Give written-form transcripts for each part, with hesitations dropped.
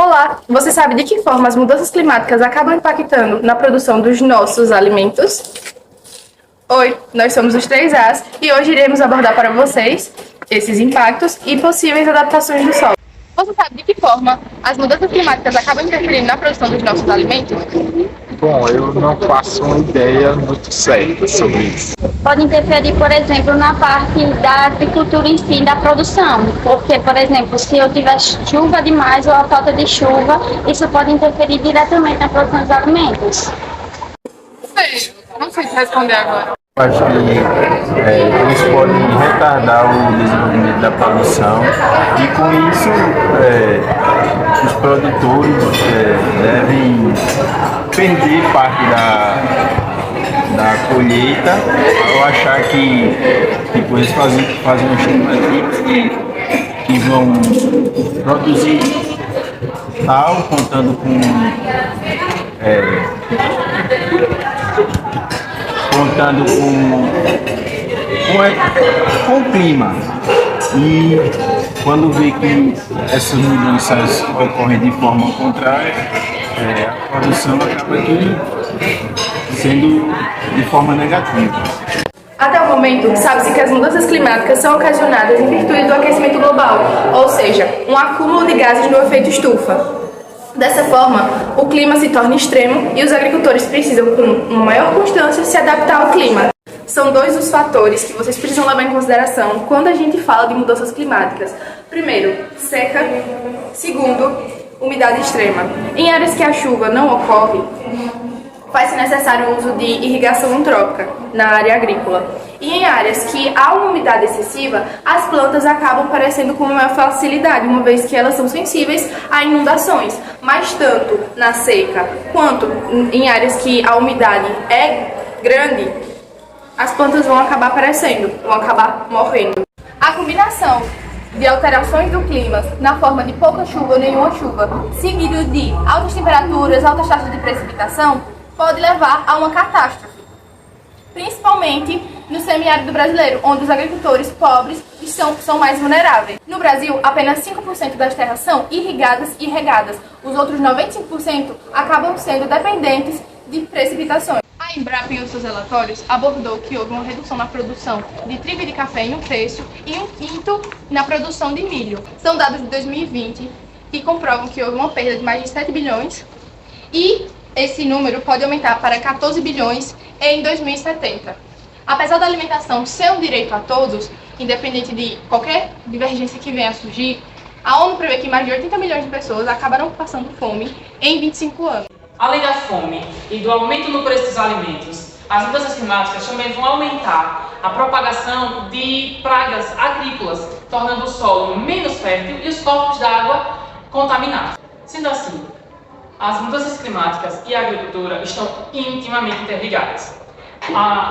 Olá, você sabe de que forma as mudanças climáticas acabam impactando na produção dos nossos alimentos? Oi, nós somos os 3As e hoje iremos abordar para vocês esses impactos e possíveis adaptações do solo. Você sabe de que forma as mudanças climáticas acabam interferindo na produção dos nossos alimentos? Bom, eu não faço uma ideia muito certa sobre isso. Pode interferir, por exemplo, na parte da agricultura em si, da produção. Porque, por exemplo, se eu tiver chuva demais ou a falta de chuva, isso pode interferir diretamente na produção dos alimentos. Não sei te responder agora. Acho que eles podem retardar o desenvolvimento da produção e com isso os produtores devem perder parte da colheita ao achar que tipo, eles fazem uma estimativa que vão produzir tal, contando com o clima. E quando vê que essas mudanças ocorrem de forma contrária, a produção acaba aqui sendo de forma negativa. Até o momento, sabe-se que as mudanças climáticas são ocasionadas em virtude do aquecimento global, ou seja, um acúmulo de gases no efeito estufa. Dessa forma, o clima se torna extremo e os agricultores precisam, com uma maior constância, se adaptar ao clima. São dois os fatores que vocês precisam levar em consideração quando a gente fala de mudanças climáticas. Primeiro, seca. Segundo, umidade extrema. Em áreas que a chuva não ocorre, faz-se necessário o uso de irrigação antrópica na área agrícola. E em áreas que há uma umidade excessiva, as plantas acabam aparecendo com maior facilidade, uma vez que elas são sensíveis a inundações. Mas tanto na seca quanto em áreas que a umidade é grande, as plantas vão acabar aparecendo, vão acabar morrendo. A combinação de alterações do clima na forma de pouca chuva ou nenhuma chuva, seguido de altas temperaturas, altas taxas de precipitação, pode levar a uma catástrofe, principalmente no semiárido brasileiro, onde os agricultores pobres são mais vulneráveis. No Brasil, apenas 5% das terras são irrigadas e regadas. Os outros 95% acabam sendo dependentes de precipitações. A Embrapa, em seus relatórios, abordou que houve uma redução na produção de trigo e de café em 1/3 e 1/5 na produção de milho. São dados de 2020 que comprovam que houve uma perda de mais de 7 bilhões e esse número pode aumentar para 14 bilhões em 2070. Apesar da alimentação ser um direito a todos, independente de qualquer divergência que venha a surgir, a ONU prevê que mais de 80 milhões de pessoas acabarão passando fome em 25 anos. Além da fome e do aumento no preço dos alimentos, as mudanças climáticas também vão aumentar a propagação de pragas agrícolas, tornando o solo menos fértil e os corpos d'água contaminados. Sendo assim, as mudanças climáticas e a agricultura estão intimamente interligadas.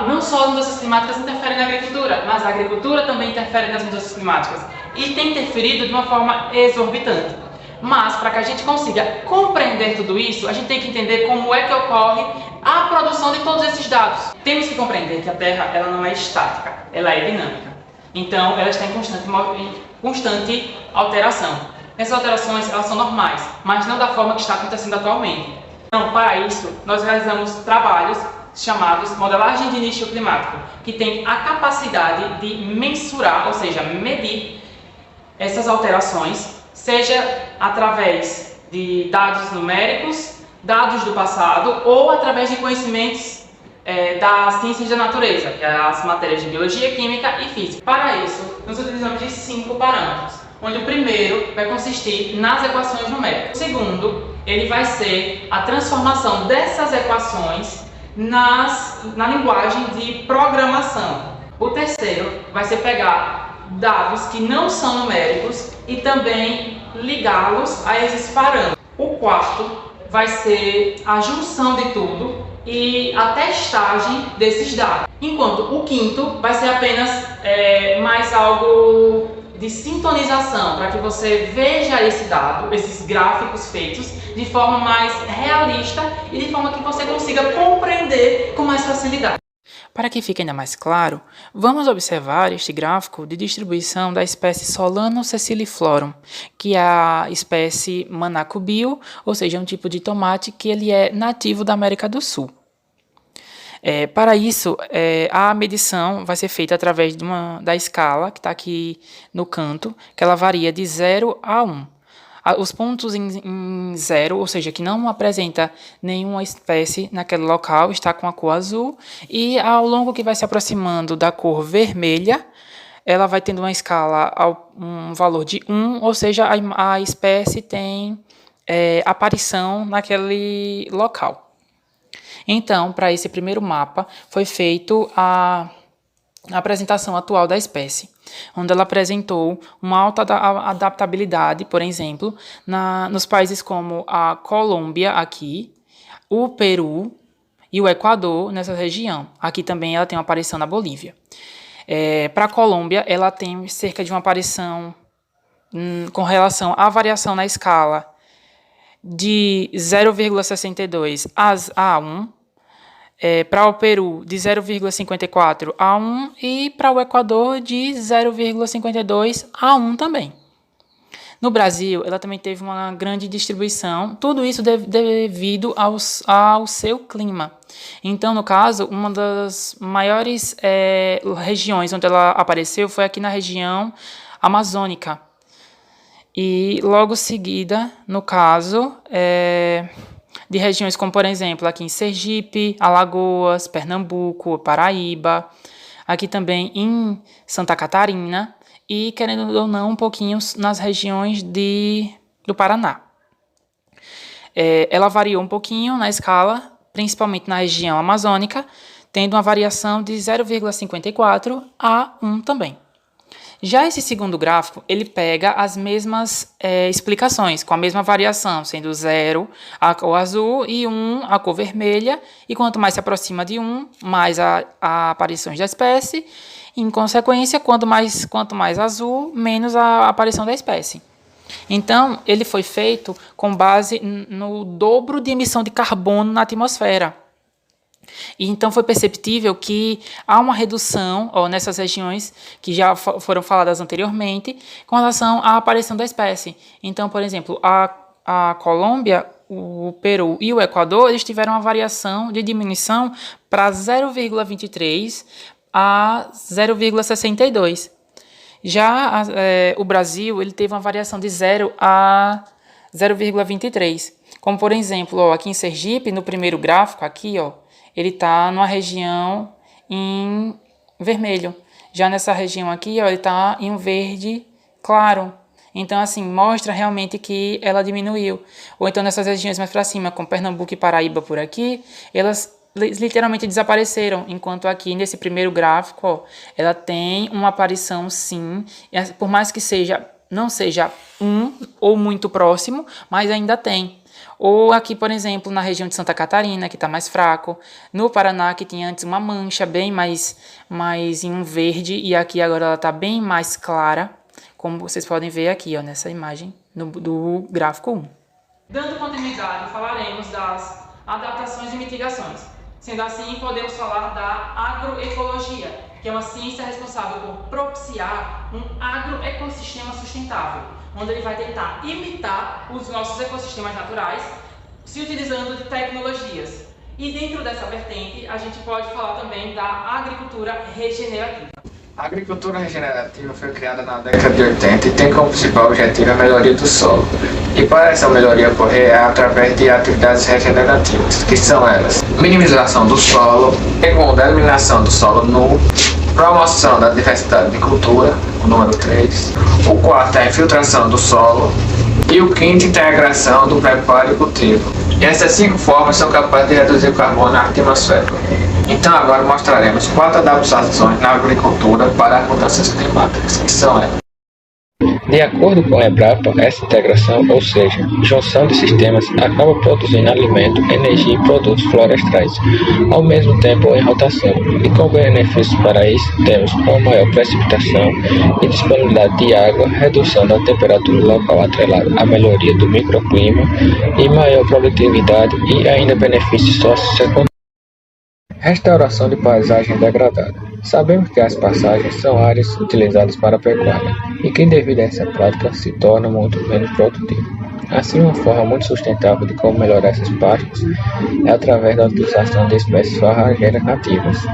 Não só as mudanças climáticas interferem na agricultura, mas a agricultura também interfere nas mudanças climáticas e tem interferido de uma forma exorbitante. Mas, para que a gente consiga compreender tudo isso, a gente tem que entender como é que ocorre a produção de todos esses dados. Temos que compreender que a Terra ela não é estática, ela é dinâmica. Então, ela está em constante alteração. Essas alterações elas são normais, mas não da forma que está acontecendo atualmente. Então, para isso, nós realizamos trabalhos chamados modelagem de nicho climático, que tem a capacidade de mensurar, ou seja, medir essas alterações, seja através de dados numéricos, dados do passado ou através de conhecimentos das ciências da natureza, que é as matérias de biologia, química e física. Para isso, nós utilizamos de 5 parâmetros, onde o primeiro vai consistir nas equações numéricas. O segundo, ele vai ser a transformação dessas equações na linguagem de programação. O terceiro vai ser pegar dados que não são numéricos e também ligá-los a esses parâmetros. O quarto vai ser a junção de tudo e a testagem desses dados. Enquanto o quinto vai ser apenas mais algo de sintonização, para que você veja esse dado, esses gráficos feitos de forma mais realista e de forma que você consiga compreender com mais facilidade. Para que fique ainda mais claro, vamos observar este gráfico de distribuição da espécie Solanum sessiliflorum, que é a espécie Manacubio, ou seja, um tipo de tomate que ele é nativo da América do Sul. Para isso, a medição vai ser feita através da escala, que está aqui no canto, que ela varia de 0 a 1. Os pontos em 0, ou seja, que não apresenta nenhuma espécie naquele local, está com a cor azul, e ao longo que vai se aproximando da cor vermelha, ela vai tendo uma escala, um valor de 1, ou seja, a espécie tem aparição naquele local. Então, para esse primeiro mapa, foi feito a apresentação atual da espécie, onde ela apresentou uma alta adaptabilidade, por exemplo, nos países como a Colômbia, aqui, o Peru e o Equador, nessa região. Aqui também ela tem uma aparição na Bolívia. Para a Colômbia, ela tem cerca de uma aparição com relação à variação na escala de 0,62 a 1, para o Peru de 0,54 a 1 e para o Equador de 0,52 a 1 também. No Brasil, ela também teve uma grande distribuição, tudo isso devido ao seu clima. Então, no caso, uma das maiores regiões onde ela apareceu foi aqui na região amazônica. E logo seguida, no caso, de regiões como, por exemplo, aqui em Sergipe, Alagoas, Pernambuco, Paraíba, aqui também em Santa Catarina e, querendo ou não, um pouquinho nas regiões do Paraná. Ela variou um pouquinho na escala, principalmente na região amazônica, tendo uma variação de 0,54 a 1 também. Já esse segundo gráfico, ele pega as mesmas explicações, com a mesma variação, sendo 0 a cor azul e 1 a cor vermelha, e quanto mais se aproxima de 1, mais a aparições da espécie, em consequência, quanto mais azul, menos a aparição da espécie. Então, ele foi feito com base no dobro de emissão de carbono na atmosfera. E então foi perceptível que há uma redução nessas regiões que já foram faladas anteriormente com relação à aparição da espécie. Então, por exemplo, a Colômbia, o Peru e o Equador, eles tiveram uma variação de diminuição para 0,23 a 0,62. Já o Brasil, ele teve uma variação de 0 a 0,23. Como, por exemplo, aqui em Sergipe, no primeiro gráfico, aqui, ele está numa região em vermelho. Já nessa região aqui, ele está em um verde claro. Então, assim, mostra realmente que ela diminuiu. Ou então, nessas regiões mais para cima, como Pernambuco e Paraíba por aqui, elas literalmente desapareceram. Enquanto aqui, nesse primeiro gráfico, ela tem uma aparição, sim. Por mais que não seja ou muito próximo, mas ainda tem. Ou aqui, por exemplo, na região de Santa Catarina, que está mais fraco. No Paraná, que tinha antes uma mancha bem mais em um verde. E aqui agora ela está bem mais clara, como vocês podem ver aqui, nessa imagem do gráfico 1. Dando continuidade, falaremos das adaptações e mitigações. Sendo assim, podemos falar da agroecologia, que é uma ciência responsável por propiciar um agroecossistema sustentável, onde ele vai tentar imitar os nossos ecossistemas naturais, se utilizando de tecnologias. E dentro dessa vertente, a gente pode falar também da agricultura regenerativa. A agricultura regenerativa foi criada na década de 80 e tem como principal objetivo a melhoria do solo. E para essa melhoria ocorrer através de atividades regenerativas, que são elas: minimização do solo, segunda, eliminação do solo nu, promoção da diversidade de cultura, o número 3, o quarto é a infiltração do solo e o quinto, integração do preparo e cultivo. E essas 5 formas são capazes de reduzir o carbono na atmosfera. Então agora mostraremos 4 adaptações na agricultura para as mudanças climáticas, que são elas. De acordo com a Embrapa, essa integração, ou seja, junção de sistemas, acaba produzindo alimento, energia e produtos florestais, ao mesmo tempo em rotação. E como benefícios para isso, temos uma maior precipitação e disponibilidade de água, redução da temperatura local atrelada à melhoria do microclima e maior produtividade e ainda benefícios socioeconômicos. Restauração de paisagem degradada. Sabemos que as passagens são áreas utilizadas para a pecuária e que, devido a essa prática, se tornam muito menos produtivas. Assim, uma forma muito sustentável de como melhorar essas pastas é através da utilização de espécies forrageiras nativas.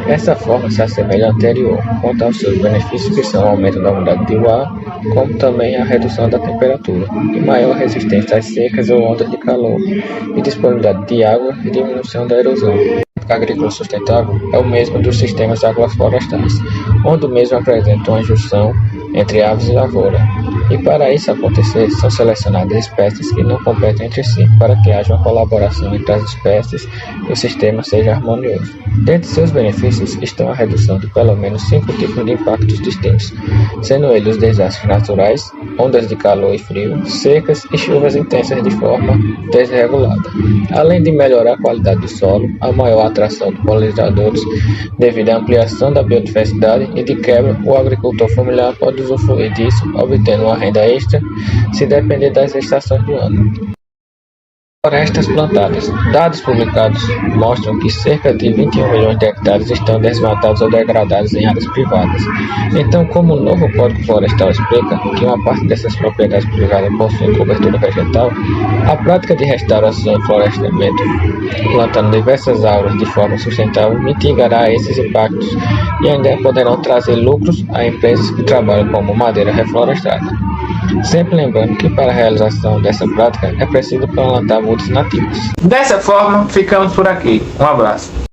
Essa forma se assemelha à anterior, quanto aos seus benefícios, que são o aumento da umidade do ar, como também a redução da temperatura e maior resistência às secas ou ondas de calor, e disponibilidade de água e diminuição da erosão. A agrícola sustentável é o mesmo dos sistemas agroflorestais, onde o mesmo apresenta uma junção entre aves e lavoura. E para isso acontecer, são selecionadas espécies que não competem entre si, para que haja uma colaboração entre as espécies e o sistema seja harmonioso. Dentre seus benefícios estão a redução de pelo menos 5 tipos de impactos distintos, sendo eles os desastres naturais, ondas de calor e frio, secas e chuvas intensas de forma desregulada, além de melhorar a qualidade do solo, a maior atração de polinizadores devido à ampliação da biodiversidade e, de quebra, o agricultor familiar pode usufruir disso, obtendo uma renda extra se depender das estações do ano. Florestas plantadas. Dados publicados mostram que cerca de 21 milhões de hectares estão desmatados ou degradados em áreas privadas. Então, como o novo Código Florestal explica que uma parte dessas propriedades privadas possuem cobertura vegetal, a prática de restauração e florestamento, plantando diversas árvores de forma sustentável, mitigará esses impactos e ainda poderão trazer lucros a empresas que trabalham como madeira reflorestada. Sempre lembrando que para a realização dessa prática é preciso plantar mudas nativas. Dessa forma, ficamos por aqui. Um abraço.